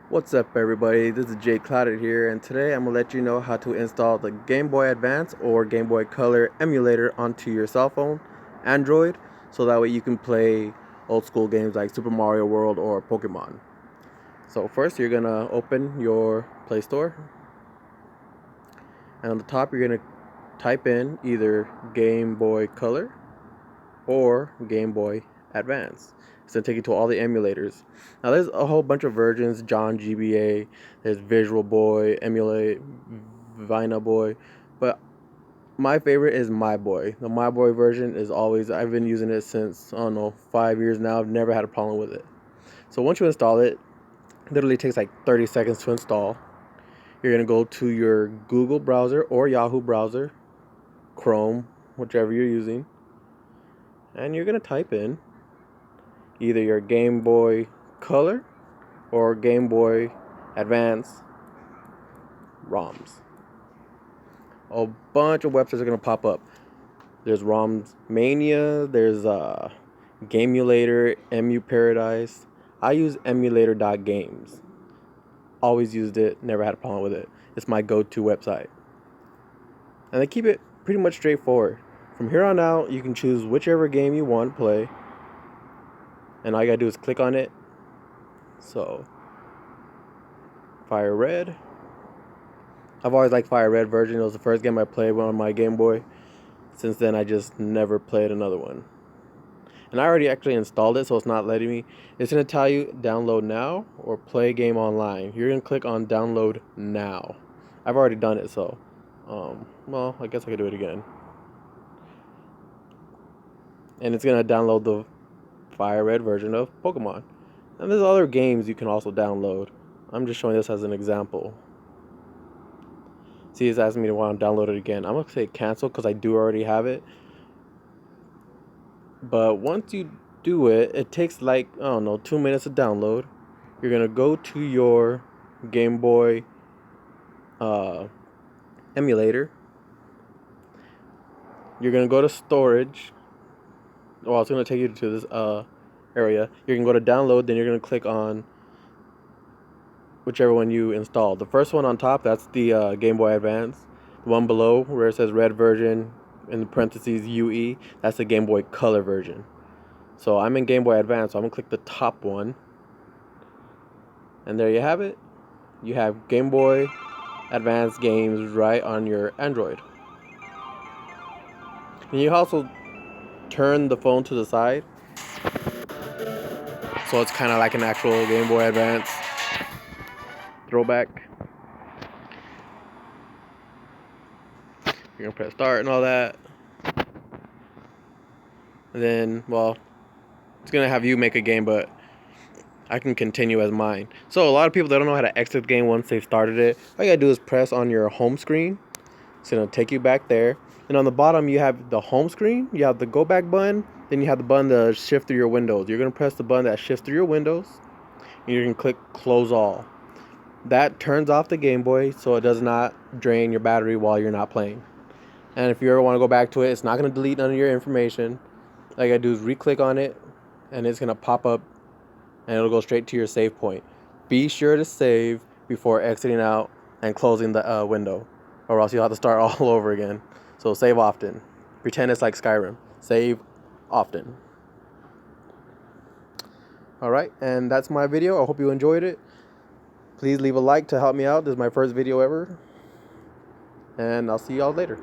What's up everybody, this is Jay Clouded here, and today I'm going to let you know how to install the Game Boy Advance or Game Boy Color emulator onto your cell phone, Android, so that way you can play old school games like Super Mario World or Pokemon. So first you're going to open your Play Store, and on the top you're going to type in either Game Boy Color or Game Boy Advance. It's going to take you to all the emulators. Now there's a whole bunch of versions, John GBA, there's Visual Boy, Emulate, Vina Boy, but my favorite is My Boy. The My Boy version is always, I've been using it since, I don't know, 5 years now. I've never had a problem with it. So once you install it, it literally takes like 30 seconds to install. You're going to go to your Google browser or Yahoo browser, Chrome, whichever you're using, and you're going to type in either your Game Boy Color or Game Boy Advance ROMs. A bunch of websites are going to pop up. There's ROMs Mania, there's Gamulator, Emu Paradise. I use emulator.games. Always used it, never had a problem with it. It's my go-to website. And they keep it pretty much straightforward. From here on out, you can choose whichever game you want to play, and all you gotta do is click on it. So Fire Red, I've always liked Fire Red version. It was the first game I played on my Game Boy. Since then I just never played another one, and I already actually installed it, so it's not letting me. It's gonna tell you download now or play game online. You're gonna click on download now. I've already done it, so well, I guess I could do it again. And it's gonna download the Fire Red version of Pokemon. And there's other games you can also download. I'm just showing this as an example. See, it's asking me to want to download it again. I'm gonna say cancel because I do already have it. But once you do it, it takes like, I don't know, 2 minutes to download. You're gonna go to your Game Boy emulator. You're gonna go to storage. Well, it's gonna take you to this area. You're gonna go to download, then you're gonna click on whichever one you installed. The first one on top, that's the Game Boy Advance. The one below where it says red version in the parentheses UE, that's the Game Boy Color version. So I'm in Game Boy Advance, so I'm gonna click the top one, and there you have it. You have Game Boy Advance games right on your Android. And you also turn the phone to the side, so it's kind of like an actual Game Boy Advance throwback. You're gonna press start and all that, and then, well, it's gonna have you make a game, but I can continue as mine. So a lot of people, they don't know how to exit the game once they've started it. All you gotta do is press on your home screen. It's gonna take you back there, and on the bottom you have the home screen, you have the go back button, then you have the button to shift through your windows. You're gonna press the button that shifts through your windows, and you can click close all. That turns off the Game Boy so it does not drain your battery while you're not playing. And if you ever want to go back to it, it's not going to delete none of your information. All you got to do is re-click on it, and it's going to pop up, and it'll go straight to your save point. Be sure to save before exiting out and closing the window, or else you'll have to start all over again. So save often. Pretend it's like Skyrim. Save often. Alright, and that's my video. I hope you enjoyed it. Please leave a like to help me out. This is my first video ever. And I'll see y'all later.